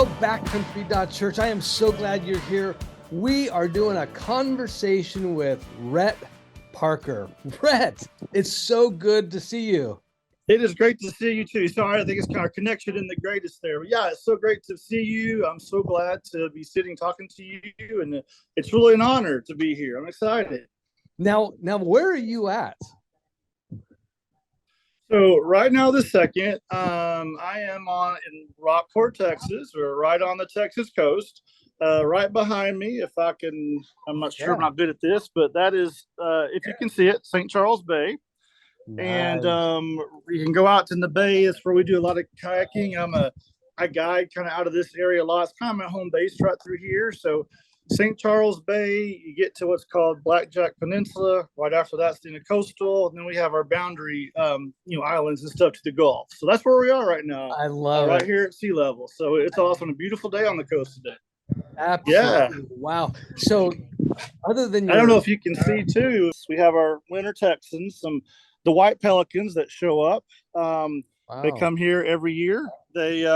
Hello, backcountry.church. I am so glad you're here. We are doing a conversation with Rhett Parker. Rhett, it's so good to see you. It is great to see you too. Sorry, I think it's kind of connection in the greatest there. But yeah, it's so great to see you. I'm so glad to be sitting talking to you, and it's really an honor to be here. I'm excited. Now, where are you at? So right now, this second, I am in Rockport, Texas. We're right on the Texas coast. Right behind me, I'm not sure, I'm not good at this, but that is, if you can see it, St. Charles Bay. Nice. And you can go out in the bay. It's where we do a lot of kayaking. I guide kind of out of this area a lot. It's kind of my home base right through here. So St. Charles Bay, you get to what's called Blackjack Peninsula. Right after that's the coastal, and then we have our boundary, islands and stuff to the Gulf. So that's where we are right now. I love right it. here at sea level. So it's awesome. A beautiful day on the coast today. Absolutely. Yeah. Wow. So, other than I don't know if you can see too. We have our winter Texans, the white pelicans that show up. They come here every year. They're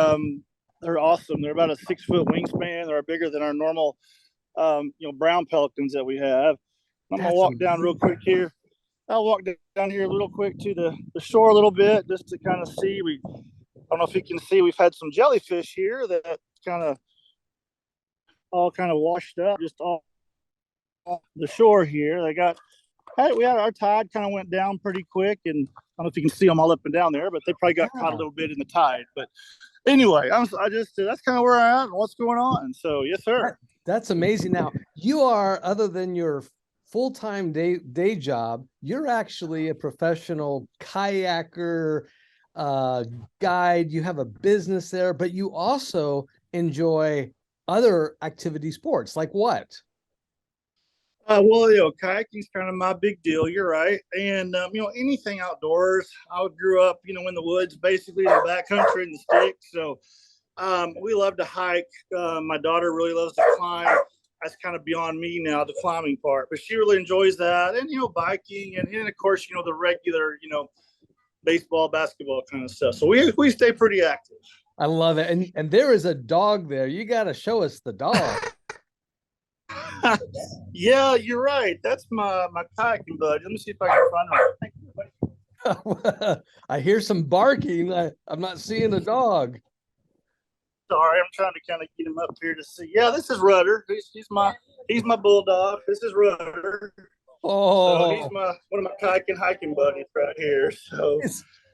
awesome. They're about a 6-foot wingspan. They're bigger than our normal brown pelicans that we have. I'm gonna walk down real quick here. I'll walk down here real quick to the shore a little bit just to kind of see. I don't know if you can see, we've had some jellyfish here that all kind of washed up just off the shore here. We had our tide kind of went down pretty quick, and I don't know if you can see them all up and down there, but they probably got caught a little bit in the tide. But anyway, that's kind of where I'm at and what's going on. So yes, sir. That's amazing. Now, you are, other than your full-time day job, you're actually a professional kayaker, guide. You have a business there, but you also enjoy other activity sports. Like what? Kayaking is kind of my big deal. You're right. And, anything outdoors. I grew up, in the woods, basically in the backcountry in the sticks. So we love to hike. My daughter really loves to climb. That's kind of beyond me now, the climbing part. But she really enjoys that. And, biking. And of course, the regular, baseball, basketball kind of stuff. So we stay pretty active. I love it. And there is a dog there. You got to show us the dog. Yeah, you're right. That's my kayaking buddy. Let me see if I can find him. I hear some barking. I'm not seeing a dog. Sorry, I'm trying to kind of get him up here to see. Yeah, this is Rudder. He's my bulldog. This is Rudder. Oh, so he's one of my kayaking hiking buddies right here. So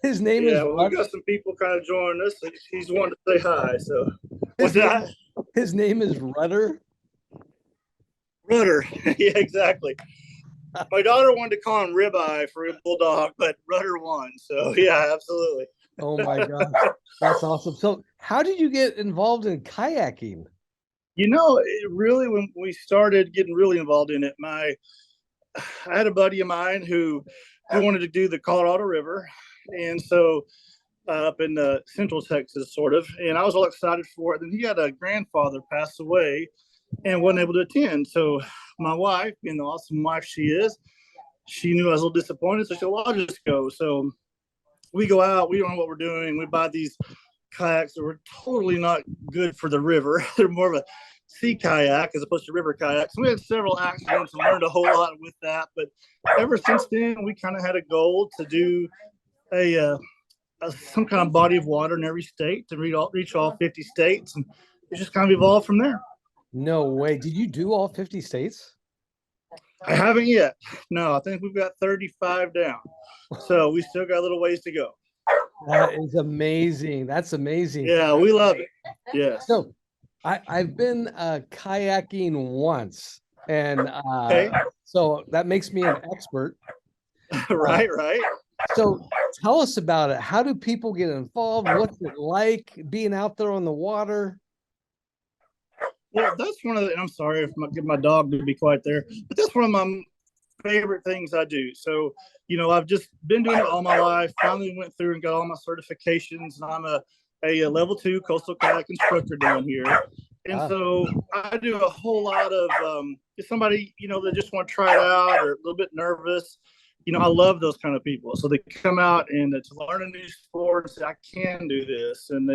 his name is Rudder. We got some people kind of joining us. He's wanting to say hi. So his name is Rudder. Rudder. Yeah, exactly. My daughter wanted to call him Ribeye for a bulldog, but Rudder won. So yeah, absolutely. Oh my God, that's awesome. So how did you get involved in kayaking? Really, when we started getting really involved in it, I had a buddy of mine who wanted to do the Colorado River. And so up in central Texas, sort of, and I was all excited for it. And he had a grandfather pass away and wasn't able to attend. So my wife, being the awesome wife she is, she knew I was a little disappointed. So she said, well, I'll just go. So we go out. We don't know what we're doing. We buy these kayaks that were totally not good for the river. They're more of a sea kayak as opposed to river kayaks. So we had several accidents and learned a whole lot with that. But ever since then, we kind of had a goal to do some kind of body of water in every state to reach all 50 states. And it just kind of evolved from there. No way. Did you do all 50 states? I haven't yet. No, I think we've got 35 down. So we still got a little ways to go. That is amazing. That's amazing. Yeah, we love it. Yes. So I've been kayaking once, and so that makes me an expert. Right. So tell us about it. How do people get involved? What's it like being out there on the water? Well, that's one of the, and I'm sorry if I get my dog to be quiet there, but that's one of my favorite things I do. So, I've just been doing it all my life. Finally went through and got all my certifications, and I'm a level 2 coastal kayak instructor down here. And so I do a whole lot of, if somebody, that just want to try it out or a little bit nervous, I love those kind of people. So they come out and to learn a new sport and say, I can do this. And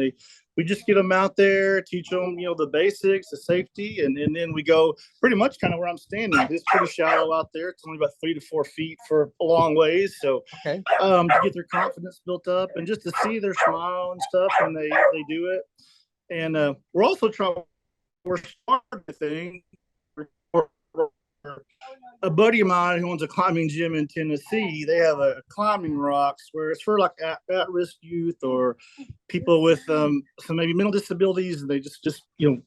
we just get them out there, teach them, the basics, the safety. And then we go pretty much kind of where I'm standing. It's pretty shallow out there. It's only about 3 to 4 feet for a long ways. So Okay. To get their confidence built up and just to see their smile and stuff when they do it. And we're also starting a thing. A buddy of mine who owns a climbing gym in Tennessee, they have a climbing rocks where it's for like at-risk youth or people with some maybe mental disabilities and they just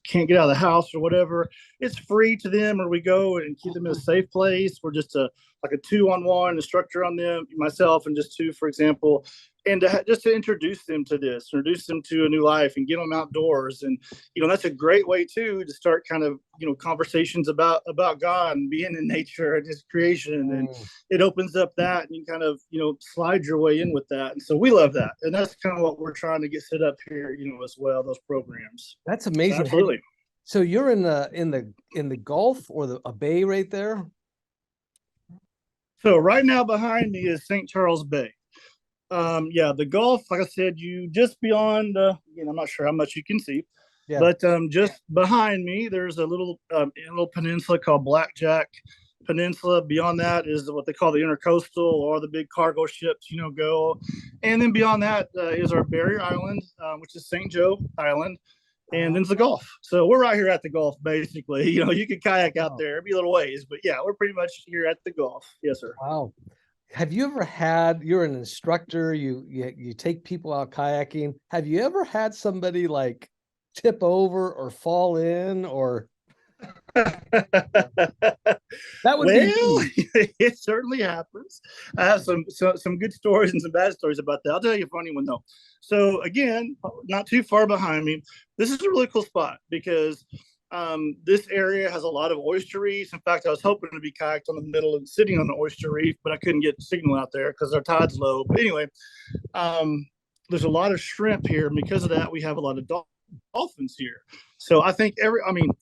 can't get out of the house or whatever. It's free to them, or we go and keep them in a safe place. We're just like a 2-on-1 instructor on them, myself and just two, for example, and just to introduce them to this, introduce them to a new life and get them outdoors. And, that's a great way too, to start kind of, conversations about God and being in nature and his creation. And it opens up that and you kind of, slide your way in with that. And so we love that. And that's kind of what we're trying to get set up here, as well, those programs. That's amazing. So absolutely. So you're in the Gulf or a bay right there? So right now behind me is St. Charles Bay. The Gulf, like I said, you just beyond, I'm not sure how much you can see, but just behind me, there's a little peninsula called Blackjack Peninsula. Beyond that is what they call the intercoastal, or the big cargo ships, go. And then beyond that is our barrier island, which is St. Joe Island. And then it's the Gulf. So we're right here at the Gulf, basically. You can kayak out there. It'd be a little ways, but yeah, we're pretty much here at the Gulf. Yes, sir. Wow. Have you ever you're an instructor, you take people out kayaking. Have you ever had somebody like tip over or fall in or? That would be it certainly happens. I have some good stories and some bad stories about that. I'll tell you a funny one though. So again, not too far behind me, this is a really cool spot because this area has a lot of oyster reefs. In fact, I was hoping to be kayaked on the middle and sitting on the oyster reef, but I couldn't get signal out there because our tide's low. But anyway, there's a lot of shrimp here, and because of that, we have a lot of dolphins here. So I think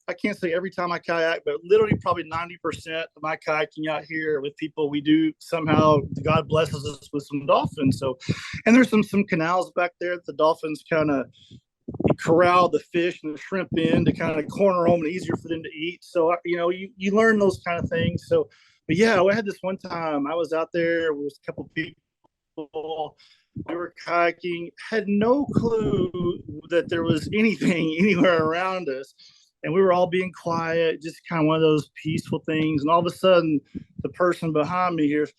I can't say every time I kayak, but literally probably 90% of my kayaking out here with people, we do somehow, God blesses us with some dolphins. So, and there's some canals back there that the dolphins kind of corral the fish and the shrimp in to kind of corner them and easier for them to eat. So, you learn those kind of things. So, but yeah, I had this one time I was out there with a couple of people. We were kayaking, had no clue that there was anything anywhere around us. And we were all being quiet, just kind of one of those peaceful things. And all of a sudden, the person behind me hears,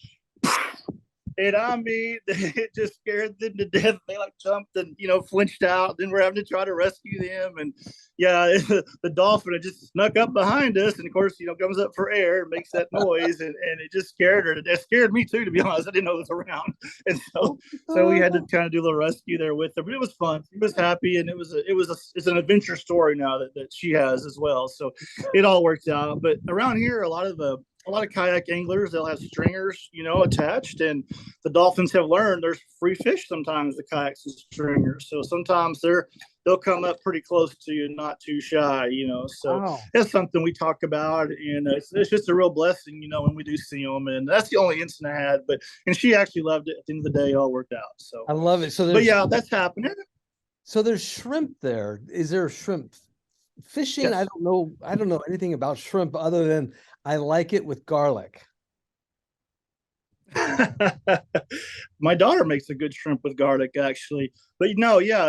and it just scared them to death. They like jumped and, flinched out. Then we're having to try to rescue them. And the dolphin had just snuck up behind us. And of course, comes up for air and makes that noise. And it just scared her. It scared me too, to be honest. I didn't know it was around. And so we had to kind of do a little rescue there with her. But it was fun. She was happy. And it's an adventure story now that she has as well. So it all worked out. But around here, a lot of kayak anglers, they'll have stringers, attached, and the dolphins have learned there's free fish sometimes with kayaks and stringers. So sometimes they'll come up pretty close to you, not too shy, So That's something we talk about, and it's just a real blessing, when we do see them. And that's the only incident I had, and she actually loved it. At the end of the day, it all worked out. So I love it. So, but yeah, that's happening. So there's shrimp there. Is there shrimp fishing? Yes. I don't know anything about shrimp other than I like it with garlic. My daughter makes a good shrimp with garlic, actually. But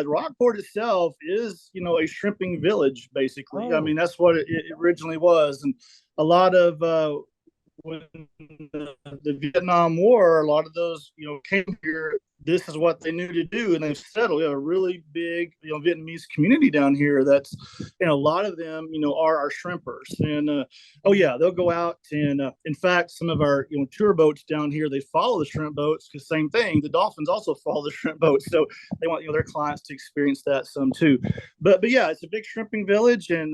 Rockport itself is, a shrimping village, basically. Oh. I mean, that's what it originally was. And a lot of when the Vietnam War, a lot of those, came here. This is what they knew to do, and they've settled. We have a really big, Vietnamese community down here. That's, a lot of them, are our shrimpers. And they'll go out and, in fact, some of our, tour boats down here, they follow the shrimp boats because same thing. The dolphins also follow the shrimp boats, so they want their clients to experience that some too. But yeah, it's a big shrimping village, and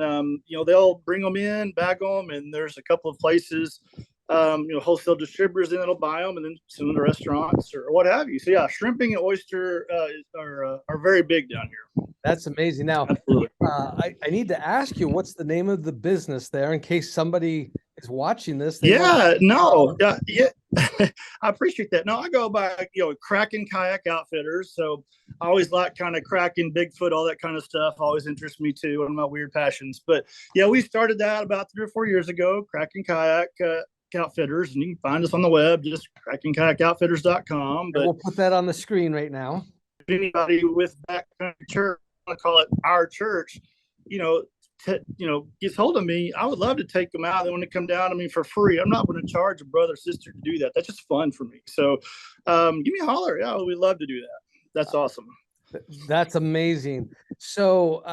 they'll bring them in, bag them, and there's a couple of places. Wholesale distributors then that'll buy them and then send them to restaurants or what have you. So yeah, shrimping and oyster are very big down here. That's amazing. Now, I need to ask you, what's the name of the business there in case somebody is watching this? I appreciate that. No, I go by, Kraken Kayak Outfitters. So I always like kind of Kraken, Bigfoot, all that kind of stuff. Always interests me too. One of my weird passions. But yeah, we started that about 3 or 4 years ago, Kraken Kayak Outfitters. And you can find us on the web, just krakenkayakoutfitters.com. And But we'll put that on the screen right now. anybody with backcountry church, I call it our church, you know, gets hold of me, I would love to take them out. They want to come down to me for free. I'm not going to charge a brother or sister to do that. That's just fun for me. So give me a holler. Yeah, we'd love to do that. That's awesome. That's amazing. So,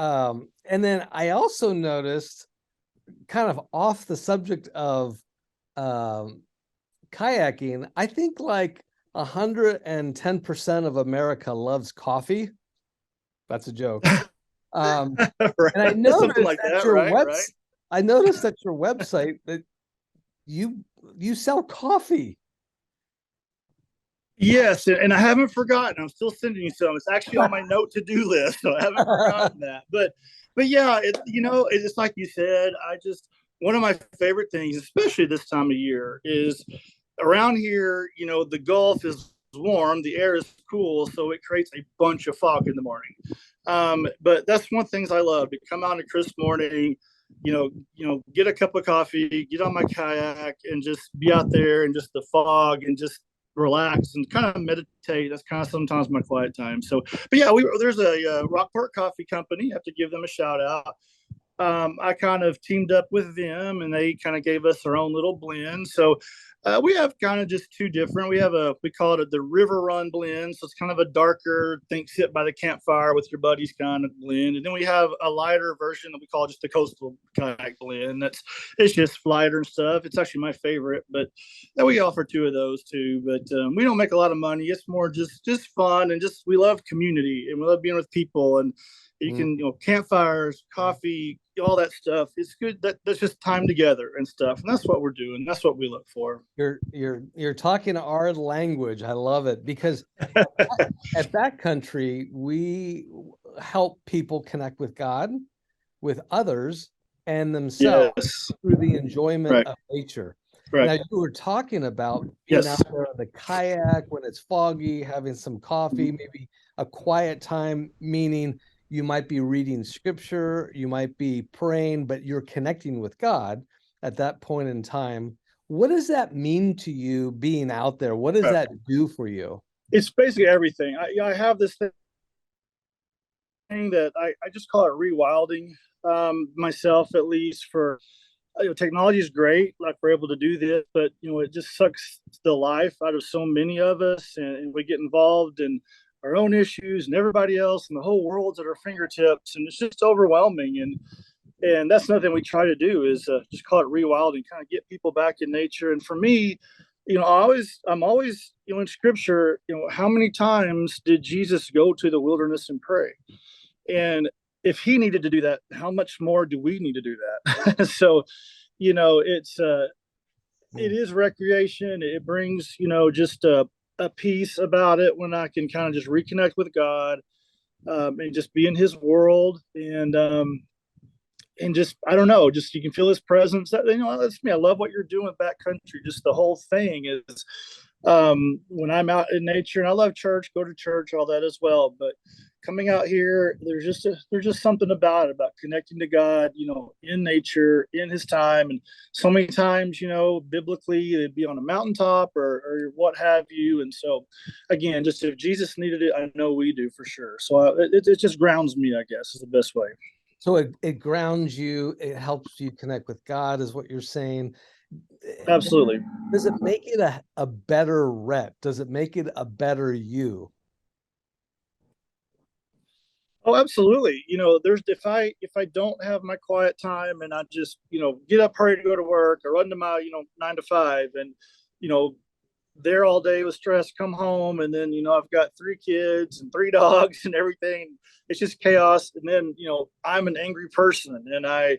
and then I also noticed, kind of off the subject of kayaking, I think like 110% of America loves coffee. That's a joke. And I noticed like at that, your right? I noticed at your website that you sell coffee. Yes, and I haven't forgotten. I'm still sending you some. It's actually on my note to do list, so I haven't forgotten that. But yeah, it's like you said. I just one of my favorite things, especially this time of year, is around here. The Gulf is warm, the air is cool, so it creates a bunch of fog in the morning. But that's one of the things I love, to come out on a crisp morning, get a cup of coffee, get on my kayak, and just be out there and just the fog and just relax and kind of meditate. That's kind of sometimes my quiet time. So, but yeah, there's a Rockport Coffee Company. I have to give them a shout out. I kind of teamed up with them, and they kind of gave us our own little blend. So we have kind of just two different. We call it the River Run blend. So it's kind of a darker, think sit by the campfire with your buddies kind of blend. And then we have a lighter version that we call just the Coastal Kayak blend. It's just lighter and stuff. It's actually my favorite, but we offer two of those too. But we don't make a lot of money. It's more just fun, and just we love community, and we love being with people. And you can, campfires, coffee, all that stuff. It's good. That's just time together and stuff. And that's what we're doing. That's what we look for. You're talking our language. I love it, because at Backcountry, we help people connect with God, with others, and themselves Yes. through the enjoyment Right. of nature. Right. Now, you were talking about being Yes. out there on the kayak when it's foggy, having some coffee, maybe a quiet time, meaning you might be reading scripture, you might be praying, but you're connecting with God at that point in time. What does that mean to you, being out there? What does that do for you? It's basically everything. I have this thing that I just call it rewilding, myself, at least. For technology is great, like we're able to do this, but it just sucks the life out of so many of us, and we get involved in our own issues and everybody else, and the whole world's at our fingertips, and it's just overwhelming. And that's another thing we try to do, is just call it rewilding, kind of get people back in nature. And for me, I'm always, in scripture, how many times did Jesus go to the wilderness and pray? And if he needed to do that, how much more do we need to do that? So, it is recreation. It brings, just a peace about it, when I can kind of just reconnect with God, and just be in his world. And just, I don't know, just you can feel his presence. That's me. I love what you're doing backcountry. Just the whole thing is, when I'm out in nature, and I love church, go to church, all that as well. But coming out here, there's just something about connecting to God, in nature, in his time. And so many times, biblically, it'd be on a mountaintop, or what have you. And so, again, just if Jesus needed it, I know we do for sure. So it just grounds me, I guess, is the best way. So it grounds you, it helps you connect with God, is what you're saying. Absolutely. Does it make it a better Rhett? Does it make it a better you? Oh, absolutely. There's if I don't have my quiet time, and I just, get up, hurry to go to work, or run to my, 9 to 5, and, you know, there all day with stress, come home, and then, I've got 3 kids and 3 dogs and everything. It's just chaos. And then, I'm an angry person, and a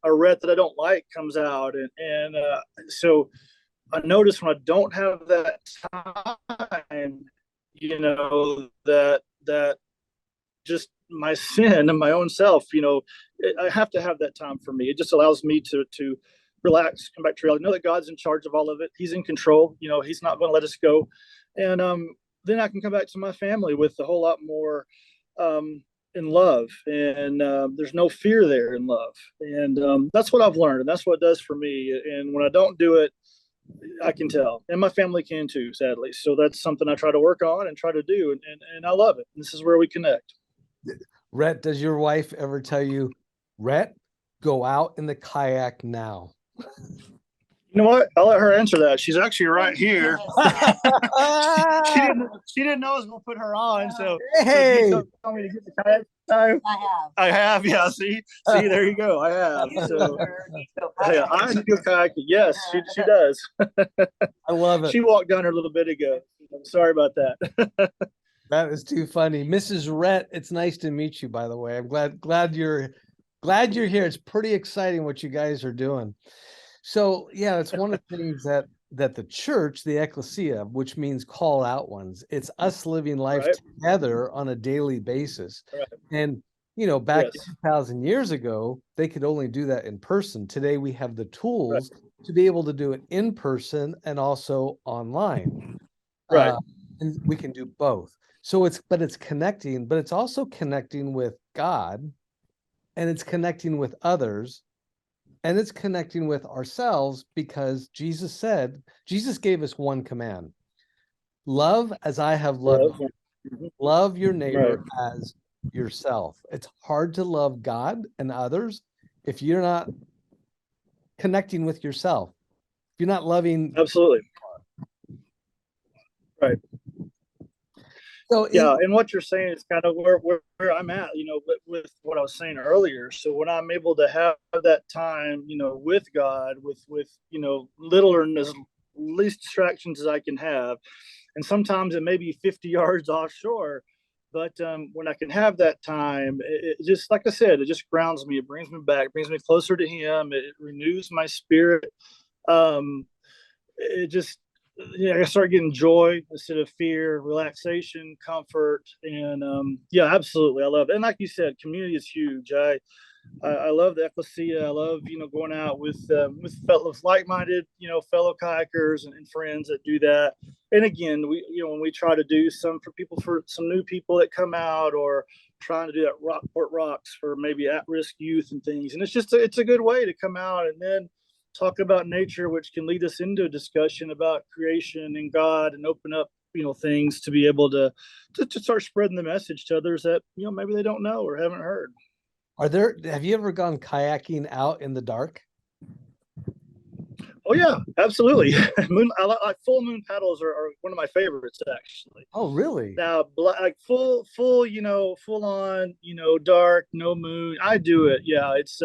Rhett that I don't like comes out. And so I notice when I don't have that time, that just my sin and my own self, I have to have that time for me. It just allows me to relax, come back to reality, know that God's in charge of all of it. He's in control. He's not going to let us go. And then I can come back to my family with a whole lot more in love. And there's no fear there in love. And that's what I've learned. And that's what it does for me. And when I don't do it, I can tell. And my family can too, sadly. So that's something I try to work on and try to do. And I love it. This is where we connect. Rhett, does your wife ever tell you, Rhett, go out in the kayak now? You know what? I'll let her answer that. She's actually right here. She didn't know I was gonna put her on. So, hey, so tell me to get the kayak time. I have. Yeah. See, there you go. I have. So yeah, I do kayaking. Yes, she does. I love it. She walked down here a little bit ago. I'm sorry about that. That is too funny. Mrs. Rhett, it's nice to meet you, by the way. I'm glad you're here. It's pretty exciting what you guys are doing. So yeah, it's one of the things that the church, the ecclesia, which means called out ones, it's us living life together on a daily basis. And back 2,000 years ago, they could only do that in person. Today we have the tools to be able to do it in person and also online. And we can do both. So it's connecting, but it's also connecting with God, and it's connecting with others, and it's connecting with ourselves, because Jesus gave us one command: love as I have loved you. Love your neighbor as yourself. It's hard to love God and others if you're not connecting with yourself. If you're not loving. Absolutely. Right. So and what you're saying is kind of where I'm at, with what I was saying earlier. So when I'm able to have that time, with God, with little or as least distractions as I can have, and sometimes it may be 50 yards offshore, but when I can have that time, it just, like I said, it just grounds me. It brings me back, brings me closer to Him. It renews my spirit. It just, I start getting joy instead of fear, relaxation, comfort, and absolutely, I love it. And like you said, community is huge. I love the ecclesia. I love going out with fellows, like-minded, fellow kayakers and friends that do that. And again, when we try to do some for some new people that come out, or trying to do that Rockport Rocks for maybe at-risk youth and things, and it's a good way to come out and then talk about nature, which can lead us into a discussion about creation and God, and open up things to be able to start spreading the message to others that maybe they don't know or haven't heard. Have you ever gone kayaking out in the dark? Oh yeah, absolutely. Full moon paddles are one of my favorites, actually. Oh really? Now, like full on, dark, no moon, I do it. Yeah, it's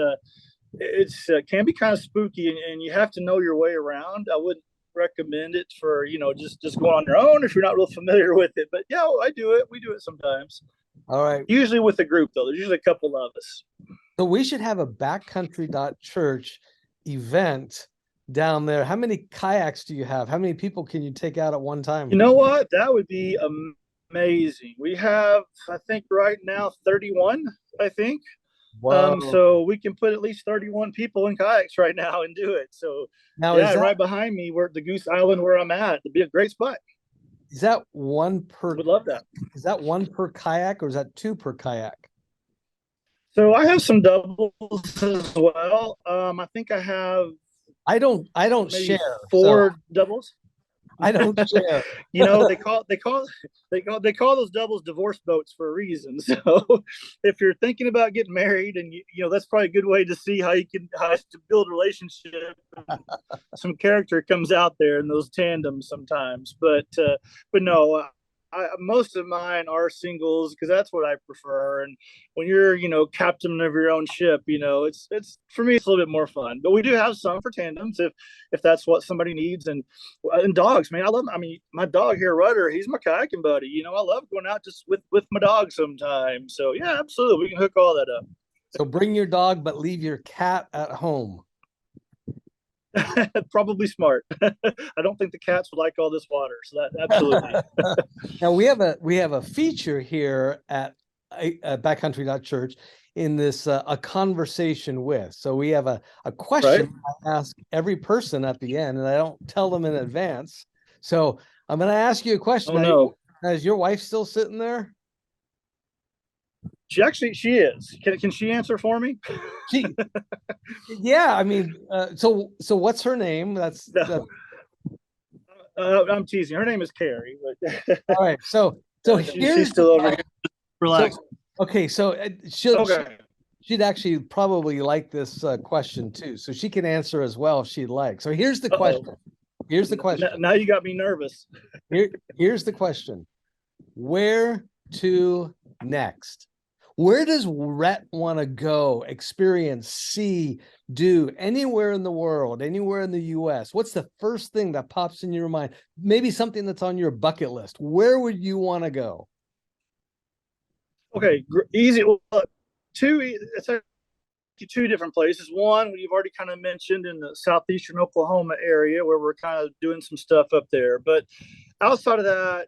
can be kind of spooky, and you have to know your way around. I wouldn't recommend it for just going on your own if you're not real familiar with it. But yeah, I do it. We do it sometimes. All right. Usually with a group, though. There's usually a couple of us. So we should have a backcountry.church event down there. How many kayaks do you have? How many people can you take out at one time? You know what? That would be amazing. We have, I think right now, 31, I think. Wow. So we can put at least 31 people in kayaks right now and do it. So now, right behind me, we're at the Goose Island where I'm at. It'd be a great spot. Is that one per? Would love that. Is that one per kayak, or is that two per kayak? So I have some doubles as well. I think I have. I don't share 4 doubles. I don't share. They call those doubles divorce boats for a reason. So if you're thinking about getting married, and that's probably a good way to see how to build a relationship. Some character comes out there in those tandems sometimes, but no. Most of mine are singles, because that's what I prefer. And when you're, captain of your own ship, it's for me, it's a little bit more fun. But we do have some for tandems if that's what somebody needs. And dogs, man, my dog here, Rudder, he's my kayaking buddy. I love going out just with my dog sometimes. So yeah, absolutely, we can hook all that up. So bring your dog, but leave your cat at home. Probably smart. I don't think the cats would like all this water, so that absolutely. Now we have a feature here at backcountry.church. in this a conversation with. So we have a question I ask every person at the end, and I don't tell them in advance. So I'm going to ask you a question. Oh, no. Is your wife still sitting there? She is. Can she answer for me? Yeah, I mean, so what's her name? No. I'm teasing. Her name is Carrie. But all right. So she's still over here. Relax. Okay, so she'd actually probably like this question too, so she can answer as well if she'd like. So here's the question. Here's the question. Now you got me nervous. Here's the question. Where to next? Where does Rhett want to go, experience, see, do, anywhere in the world, anywhere in the US? What's the first thing that pops in your mind? Maybe something that's on your bucket list. Where would you want to go? Okay, easy. Well, it's two different places. One, you've already kind of mentioned in the southeastern Oklahoma area where we're kind of doing some stuff up there. But outside of that,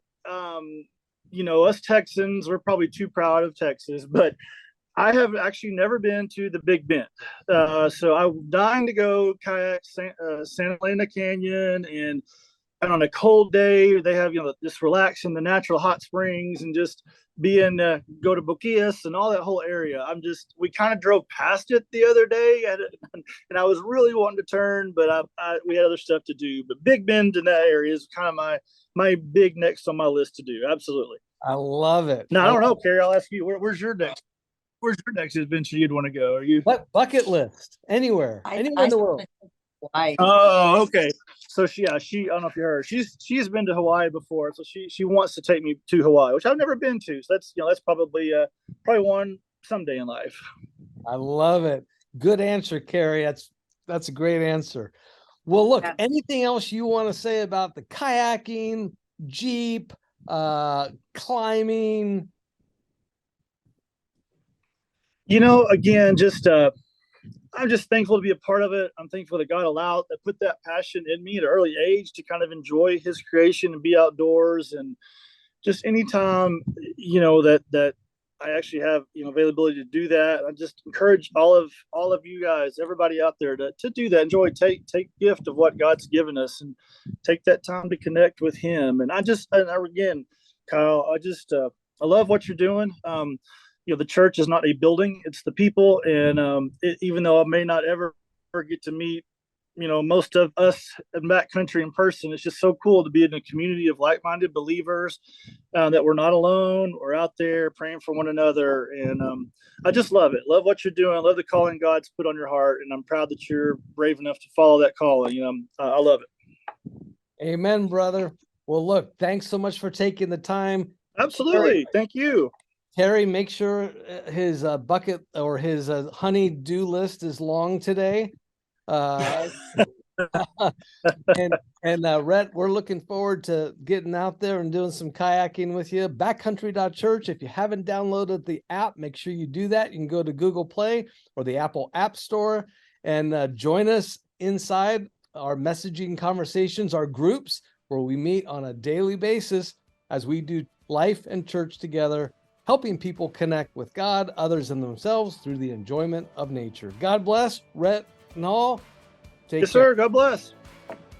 us Texans, we're probably too proud of Texas, but I have actually never been to the Big Bend. So I'm dying to go kayak Santa Elena Canyon, and on a cold day, they have, just relax in the natural hot springs and just go to Boquillas and all that whole area. We kind of drove past it the other day, and I was really wanting to turn, but we had other stuff to do. But Big Bend in that area is kind of my big next on my list to do. Absolutely. I love it. Now, I don't know, Carrie, I'll ask you, where's your next adventure you'd want to go? Are you what bucket list? Anywhere in the world. Hawaii. Oh, okay. So she I don't know if you heard. She's been to Hawaii before, so she wants to take me to Hawaii, which I've never been to. So that's probably one someday in life. I love it. Good answer, Carrie. That's a great answer. Well, look, anything else you want to say about the kayaking, Jeep, climbing? Again, I'm just thankful to be a part of it. I'm thankful that God put that passion in me at an early age to kind of enjoy his creation and be outdoors. And just anytime, that I actually have, availability to do that. I just encourage all of you guys, everybody out there to do that. Enjoy, take gift of what God's given us and take that time to connect with him. And again, Kyle, I love what you're doing. The church is not a building, it's the people. And even though I may not ever get to meet, most of us in backcountry in person, it's just so cool to be in a community of like-minded believers, that we're not alone. We're out there praying for one another. And I just love it. Love what you're doing. I love the calling God's put on your heart. And I'm proud that you're brave enough to follow that calling. I love it. Amen, brother. Well, look, thanks so much for taking the time. Absolutely. Thank you. Terry, make sure his bucket or his honey-do list is long today. And Rhett, we're looking forward to getting out there and doing some kayaking with you. Backcountry.church. If you haven't downloaded the app, make sure you do that. You can go to Google Play or the Apple App Store and join us inside our messaging conversations, our groups, where we meet on a daily basis as we do life and church together, helping people connect with God, others, and themselves through the enjoyment of nature. God bless, Rhett and all. Yes, sir. God bless.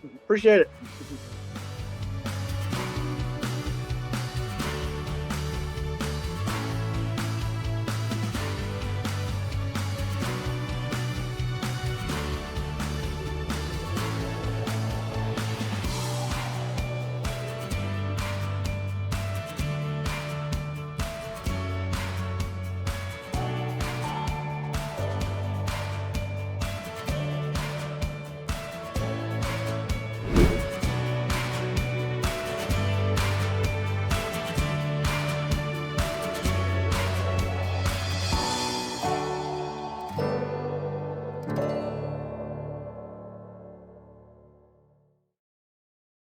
Appreciate it.